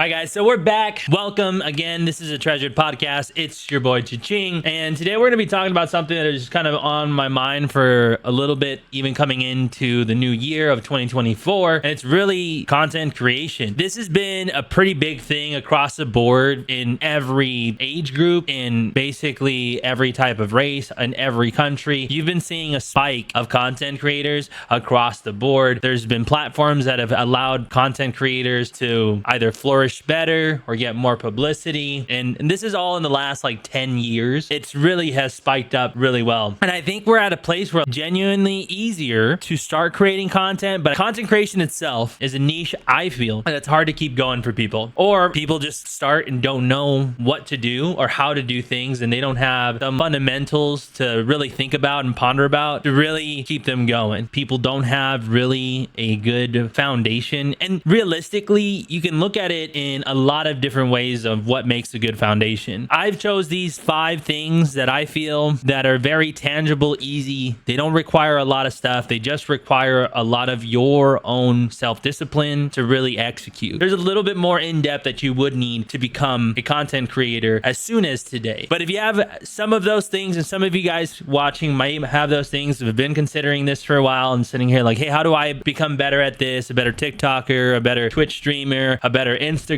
Hi guys, so we're back. Welcome again. This is a Treasured Podcast. It's your boy Cha-Ching, and today we're going to be talking about something that is kind of on my mind for a little bit, even coming into the new year of 2024, and it's really content creation. This has been a pretty big thing across the board in every age group, in basically every type of race, in every country. You've been seeing a spike of content creators across the board. There's been platforms that have allowed content creators to either flourish better or get more publicity, and this is all in the last like 10 years. It's really has spiked up really well, and I think we're at a place where it's genuinely easier to start creating content, but content creation itself is a niche, I feel, and it's hard to keep going for people, or people just start and don't know what to do or how to do things, and they don't have the fundamentals to really think about and ponder about to really keep them going. People don't have really a good foundation, and realistically you can look at it in a lot of different ways of what makes a good foundation. I've chose these 5 things that I feel that are very tangible, easy. They don't require a lot of stuff. They just require a lot of your own self-discipline to really execute. There's a little bit more in depth that you would need to become a content creator as soon as today. But if you have some of those things, and some of you guys watching might have those things, have been considering this for a while and sitting here like, hey, how do I become better at this? A better TikToker, a better Twitch streamer, a better Instagrammer,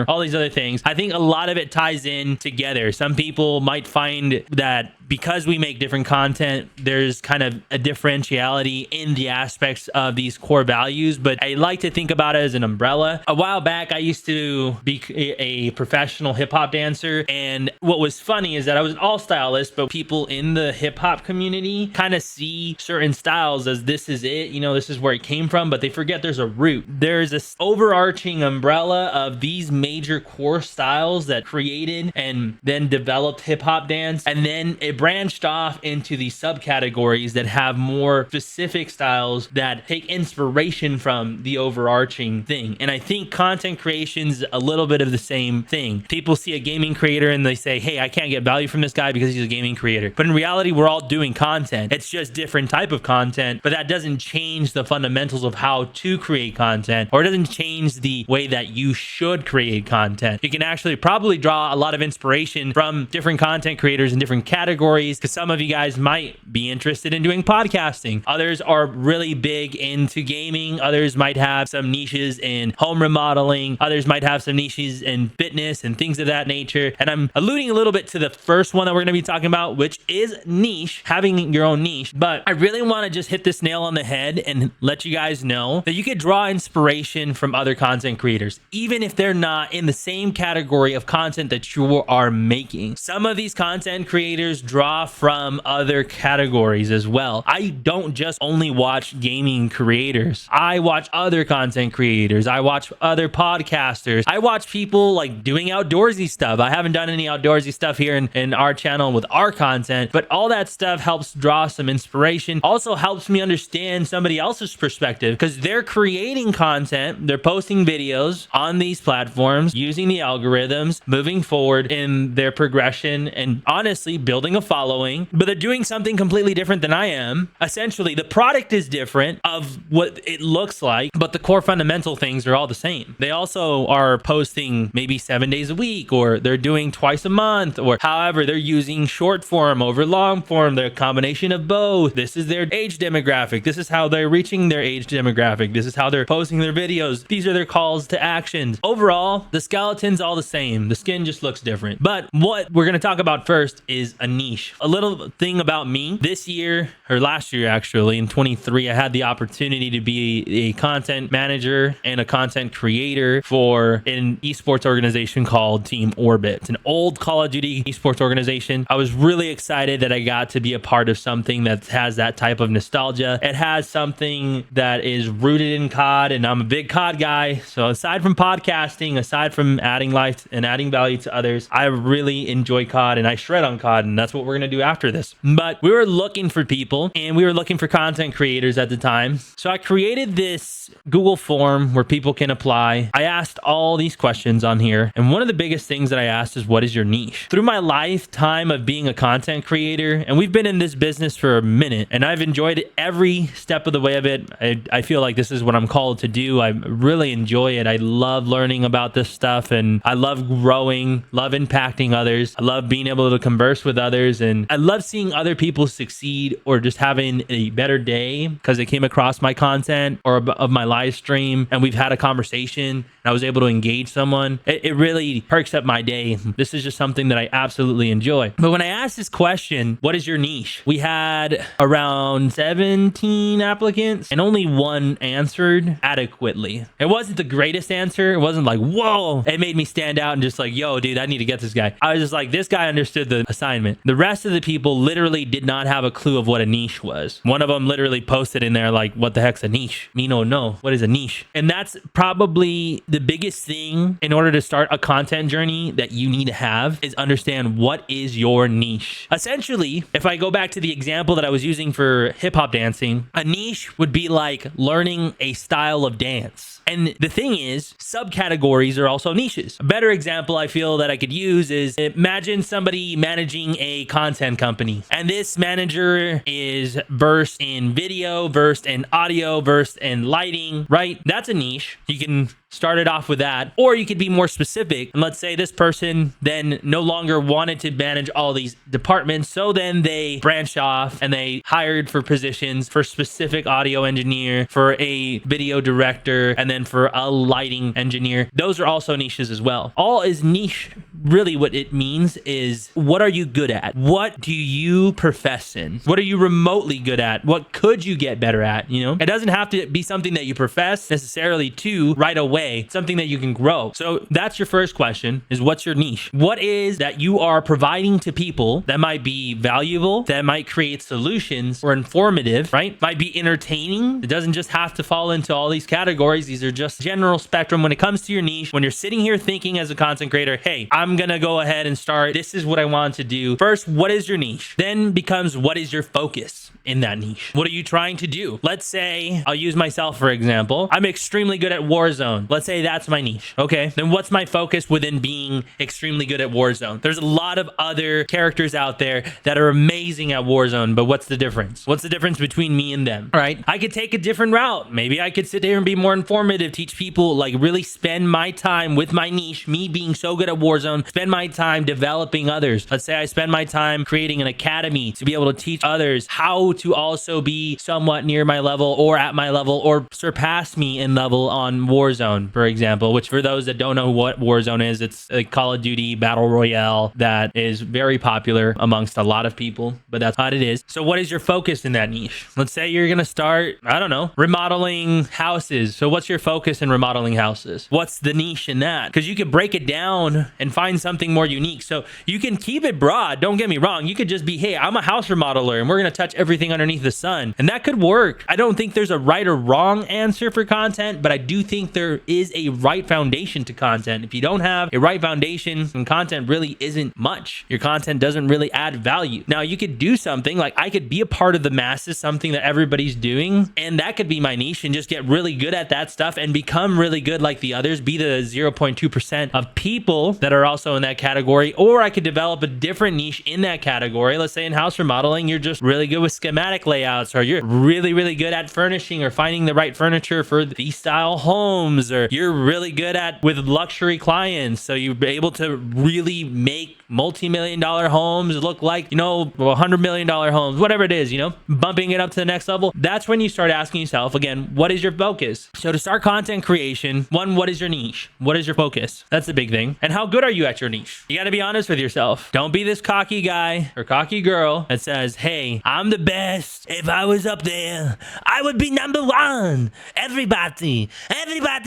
all these other things. I think a lot of it ties in together. Some people might find that because we make different content, there's kind of a differentiality in the aspects of these core values, but I like to think about it as an umbrella. A while back, I used to be a professional hip hop dancer, and what was funny is that I was an all stylist, but people in the hip hop community kind of see certain styles as this is it, you know, this is where it came from, but they forget there's a root. There's this overarching umbrella of these major core styles that created and then developed hip hop dance, and then it branched off into these subcategories that have more specific styles that take inspiration from the overarching thing. And I think content creation is a little bit of the same thing. People see a gaming creator and they say, hey, I can't get value from this guy because he's a gaming creator. But in reality, we're all doing content. It's just different type of content, but that doesn't change the fundamentals of how to create content, or it doesn't change the way that you should create content. You can actually probably draw a lot of inspiration from different content creators in different categories, because some of you guys might be interested in doing podcasting. Others are really big into gaming. Others might have some niches in home remodeling. Others might have some niches in fitness and things of that nature. And I'm alluding a little bit to the first one that we're going to be talking about, which is niche, having your own niche. But I really want to just hit this nail on the head and let you guys know that you could draw inspiration from other content creators, even if they're not in the same category of content that you are making. Some of these content creators draw from other categories as well. I don't just only watch gaming creators. I watch other content creators. I watch other podcasters. I watch people like doing outdoorsy stuff. I haven't done any outdoorsy stuff here in our channel with our content, but all that stuff helps draw some inspiration. Also helps me understand somebody else's perspective, because they're creating content, they're posting videos on these platforms, using the algorithms, moving forward in their progression, and honestly building a following, but they're doing something completely different than I am. Essentially, the product is different of what it looks like, but the core fundamental things are all the same. They also are posting maybe 7 days a week, or they're doing twice a month, or however, they're using short form over long form. They're a combination of both. This is their age demographic. This is how they're reaching their age demographic. This is how they're posting their videos. These are their calls to action. Overall, the skeleton's all the same. The skin just looks different. But what we're going to talk about first is a niche. A little thing about me, this year, or last year actually, in 23, I had the opportunity to be a content manager and a content creator for an esports organization called Team Orbit. It's an old Call of Duty esports organization. I was really excited that I got to be a part of something that has that type of nostalgia. It has something that is rooted in COD, and I'm a big COD guy. So aside from podcasting, aside from adding life and adding value to others, I really enjoy COD, and I shred on COD, and that's what what we're going to do after this. But we were looking for people and we were looking for content creators at the time. So I created this Google form where people can apply. I asked all these questions on here. And one of the biggest things that I asked is, what is your niche? Through my lifetime of being a content creator, and we've been in this business for a minute, and I've enjoyed every step of the way of it. I feel like this is what I'm called to do. I really enjoy it. I love learning about this stuff, and I love growing, love impacting others. I love being able to converse with others, and I love seeing other people succeed or just having a better day because they came across my content or of my live stream, and we've had a conversation and I was able to engage someone. It really perks up my day. This is just something that I absolutely enjoy. But when I asked this question, what is your niche? We had around 17 applicants and only one answered adequately. It wasn't the greatest answer. It wasn't like, whoa, it made me stand out and just like, yo, dude, I need to get this guy. I was just like, this guy understood the assignment. The rest of the people literally did not have a clue of what a niche was. One of them literally posted in there like, what the heck's a niche? Me no, what is a niche? And that's probably the biggest thing in order to start a content journey that you need to have is understand what is your niche. Essentially, if I go back to the example that I was using for hip hop dancing, a niche would be like learning a style of dance. And the thing is, subcategories are also niches. A better example I feel that I could use is imagine somebody managing a content company. And this manager is versed in video, versed in audio, versed in lighting, right? That's a niche. You can start it off with that, or you could be more specific. And let's say this person then no longer wanted to manage all these departments. So then they branched off and they hired for positions for specific audio engineer, for a video director, and then for a lighting engineer. Those are also niches as well. All is niche. Really what it means is, what are you good at? What do you profess in? What are you remotely good at? What could you get better at? You know, it doesn't have to be something that you profess necessarily to right away. It's something that you can grow. So that's your first question, is what's your niche? What is that you are providing to people that might be valuable, that might create solutions or informative, right? Might be entertaining. It doesn't just have to fall into all these categories. These are just general spectrum when it comes to your niche. When you're sitting here thinking as a content creator, hey, I'm going to go ahead and start. This is what I want to do. First, what is your niche? Then becomes, what is your focus in that niche? What are you trying to do? Let's say, I'll use myself for example. I'm extremely good at Warzone. Let's say that's my niche. Okay, then what's my focus within being extremely good at Warzone? There's a lot of other characters out there that are amazing at Warzone, but what's the difference? What's the difference between me and them? All right, I could take a different route. Maybe I could sit there and be more informative, teach people, like really spend my time with my niche, me being so good at Warzone, spend my time developing others. Let's say I spend my time creating an academy to be able to teach others how to also be somewhat near my level or at my level or surpass me in level on Warzone, for example, which for those that don't know what Warzone is, it's a Call of Duty battle royale that is very popular amongst a lot of people, but that's what it is. So what is your focus in that niche? Let's say you're going to start, I don't know, remodeling houses. So what's your focus in remodeling houses? What's the niche in that? Because you could break it down and find something more unique. So you can keep it broad. Don't get me wrong. You could just be, hey, I'm a house remodeler and we're going to touch everything underneath the sun. And that could work. I don't think there's a right or wrong answer for content, but I do think there is a right foundation to content. If you don't have a right foundation, and content really isn't much. Your content doesn't really add value. Now you could do something like I could be a part of the masses, something that everybody's doing, and that could be my niche and just get really good at that stuff and become really good like the others, be the 0.2% of people that are also in that category. Or I could develop a different niche in that category. Let's say in house remodeling, you're just really good with schematic layouts, or you're really good at furnishing or finding the right furniture for these style homes, or you're really good at with luxury clients, so you're able to really make multi-million-dollar homes look like, you know, $100 million homes, whatever it is, you know, bumping it up to the next level. That's when you start asking yourself, again, what is your focus? So to start content creation, one, what is your niche? What is your focus? That's the big thing. And how good are you at your niche? You got to be honest with yourself. Don't be this cocky guy or cocky girl that says, hey, I'm the best. If I was up there, I would be number one. Everybody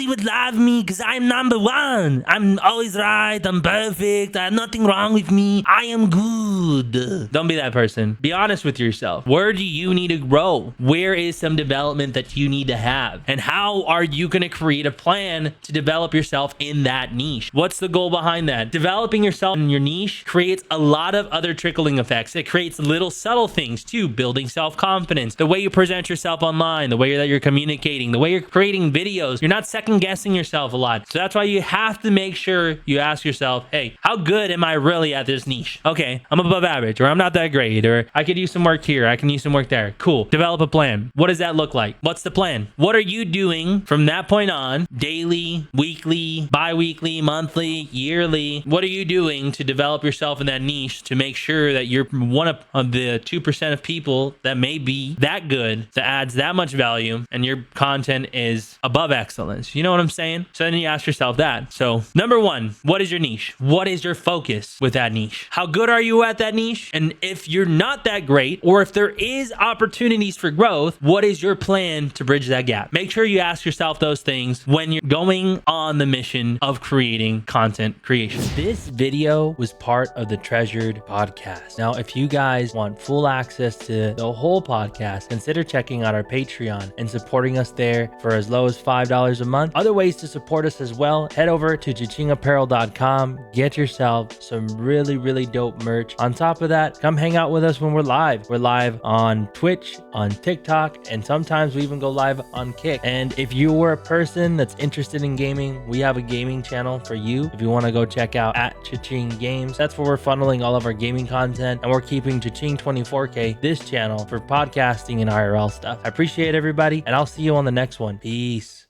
would love me because I'm number one. I'm always right. I'm perfect. I have nothing wrong with me. I am good. Don't be that person. Be honest with yourself. Where do you need to grow? Where is some development that you need to have? And how are you going to create a plan to develop yourself in that niche? What's the goal behind that? developing yourself in your niche creates a lot of other trickling effects. It creates little subtle things too, building self-confidence, the way you present yourself online, the way that you're communicating, the way you're creating videos. You're not second guessing yourself a lot. So that's why you have to make sure you ask yourself, hey, how good am I really at this niche? Okay, I'm above average, or I'm not that great, or I could use some work here, I can use some work there. Cool. Develop a plan. What does that look like? What's the plan? What are you doing from that point on? Daily, weekly, bi-weekly, monthly, yearly? What are you doing to develop yourself in that niche to make sure that you're one of the 2% of people that may be that good, that adds that much value, and your content is above excellence? You know what I'm saying? So then you ask yourself that. So number one, what is your niche? What is your focus with that niche? How good are you at that niche? And if you're not that great, or if there is opportunities for growth, what is your plan to bridge that gap? Make sure you ask yourself those things when you're going on the mission of creating content creation. This video was part of the Treasured podcast. Now, if you guys want full access to the whole podcast, consider checking out our Patreon and supporting us there for as low as $5 a month. Other ways to support us as well, head over to chachingapparel.com, get yourself some really dope merch. On top of that, come hang out with us when we're live. We're live on Twitch, on TikTok, and sometimes we even go live on Kick. And if you were a person that's interested in gaming, we have a gaming channel for you. If you want to go check out at Cha-Ching Games, that's where we're funneling all of our gaming content, and we're keeping Cha-Ching 24K, this channel, for podcasting and IRL stuff. I appreciate everybody, and I'll see you on the next one. Peace.